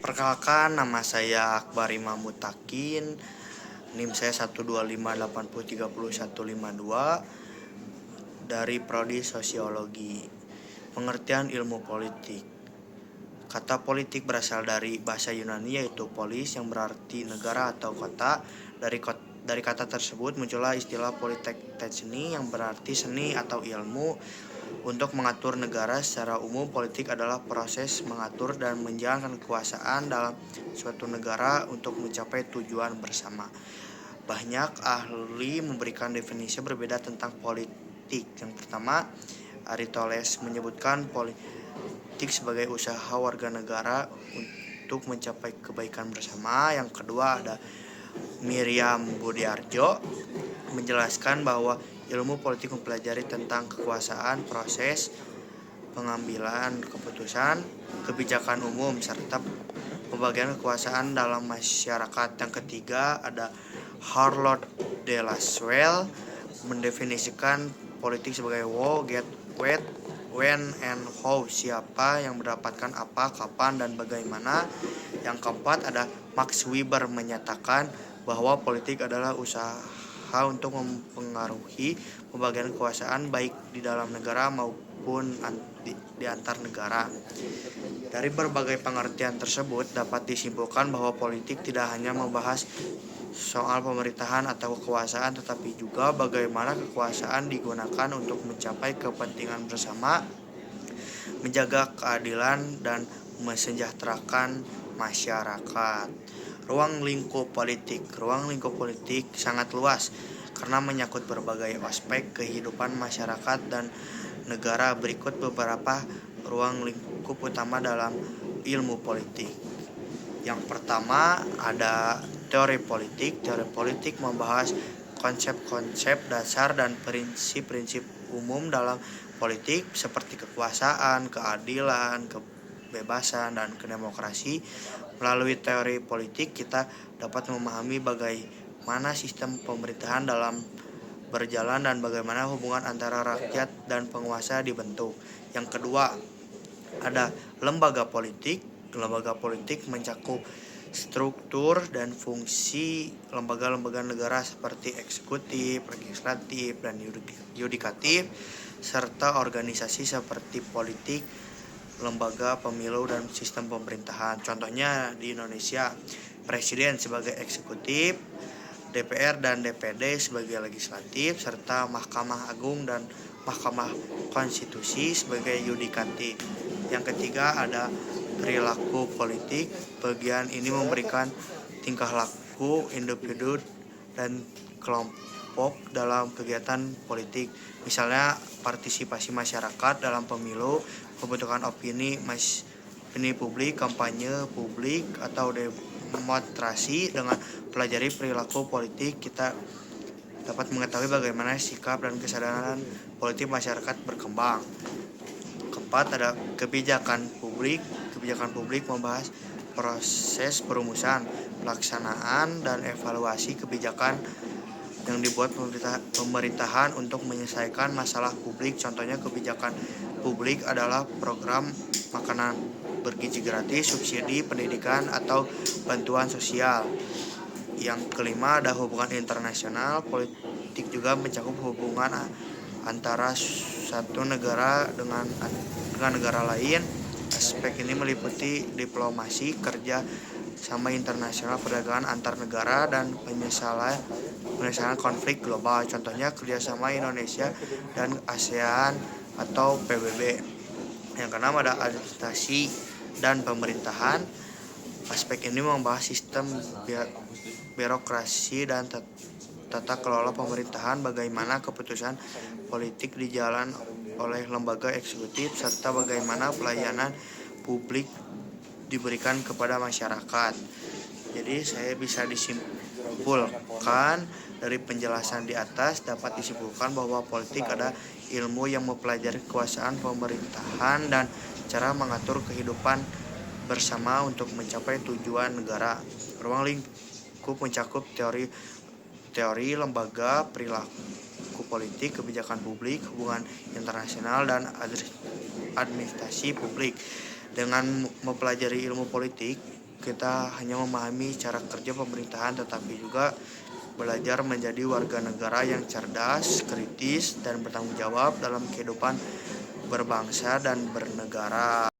Perkenalkan, nama saya Akbar Imam Mutakin, NIM saya 12580303152 dari Prodi Sosiologi. Pengertian ilmu politik. Kata politik berasal dari bahasa Yunani yaitu polis yang berarti negara atau kota. Dari kata tersebut muncullah istilah politekni yang berarti seni atau ilmu. Untuk mengatur negara secara umum, politik adalah proses mengatur dan menjalankan kekuasaan dalam suatu negara untuk mencapai tujuan bersama. Banyak ahli memberikan definisi berbeda tentang politik. Yang pertama, Aristoteles menyebutkan politik sebagai usaha warga negara untuk mencapai kebaikan bersama. Yang kedua ada Miriam Budiarjo menjelaskan bahwa ilmu politik mempelajari tentang kekuasaan, proses pengambilan keputusan, kebijakan umum, serta pembagian kekuasaan dalam masyarakat. Yang ketiga ada Harlow de Lasalle mendefinisikan politik sebagai who, get, what, when, and how, siapa yang mendapatkan apa, kapan, dan bagaimana. Yang keempat ada Max Weber menyatakan bahwa politik adalah usaha untuk mempengaruhi pembagian kekuasaan baik di dalam negara maupun di antar negara. Dari berbagai pengertian tersebut dapat disimpulkan bahwa politik tidak hanya membahas soal pemerintahan atau kekuasaan, tetapi juga bagaimana kekuasaan digunakan untuk mencapai kepentingan bersama, menjaga keadilan, dan mesejahterakan masyarakat. Ruang lingkup politik. Ruang lingkup politik sangat luas karena menyangkut berbagai aspek kehidupan masyarakat dan negara. Berikut beberapa ruang lingkup utama dalam ilmu politik. Yang pertama ada teori politik. Teori politik membahas konsep-konsep dasar dan prinsip-prinsip umum dalam politik seperti kekuasaan, keadilan, kebebasan, dan kedemokrasi. Melalui teori politik kita dapat memahami bagaimana sistem pemerintahan dalam berjalan dan bagaimana hubungan antara rakyat dan penguasa dibentuk. Yang kedua, ada lembaga politik. Lembaga politik mencakup struktur dan fungsi lembaga-lembaga negara seperti eksekutif, legislatif, dan yudikatif, serta organisasi seperti politik, lembaga pemilu, dan sistem pemerintahan. Contohnya di Indonesia, Presiden sebagai eksekutif, DPR dan DPD sebagai legislatif, serta Mahkamah Agung dan Mahkamah Konstitusi sebagai yudikatif. Yang ketiga ada perilaku politik. Bagian ini memberikan tingkah laku individu dan kelompok dalam kegiatan politik. Misalnya partisipasi masyarakat dalam pemilu, pembentukan opini publik, kampanye publik, atau demonstrasi. Dengan pelajari perilaku politik, kita dapat mengetahui bagaimana sikap dan kesadaran politik masyarakat berkembang. Keempat ada kebijakan publik. Kebijakan publik membahas proses perumusan, pelaksanaan, dan evaluasi kebijakan yang dibuat pemerintahan untuk menyelesaikan masalah publik. Contohnya kebijakan publik adalah program makanan bergizi gratis, subsidi pendidikan, atau bantuan sosial. Yang kelima ada hubungan internasional. Politik juga mencakup hubungan antara satu negara dengan negara lain. Aspek ini meliputi diplomasi, kerja sama internasional, perdagangan antar negara, dan penyelesaian konflik global. Contohnya kerjasama Indonesia dan ASEAN atau PBB. Yang keenam ada administrasi dan pemerintahan. Aspek ini membahas sistem birokrasi dan tata kelola pemerintahan, bagaimana keputusan politik dijalan oleh lembaga eksekutif, serta bagaimana pelayanan publik diberikan kepada masyarakat. Jadi saya bisa disimpulkan dari penjelasan di atas, dapat disimpulkan bahwa politik adalah ilmu yang mempelajari kekuasaan pemerintahan dan cara mengatur kehidupan bersama untuk mencapai tujuan negara. Ruang lingkup mencakup teori lembaga, perilaku politik, kebijakan publik, hubungan internasional, dan administrasi publik. Dengan mempelajari ilmu politik, kita hanya memahami cara kerja pemerintahan, tetapi juga belajar menjadi warga negara yang cerdas, kritis, dan bertanggung jawab dalam kehidupan berbangsa dan bernegara.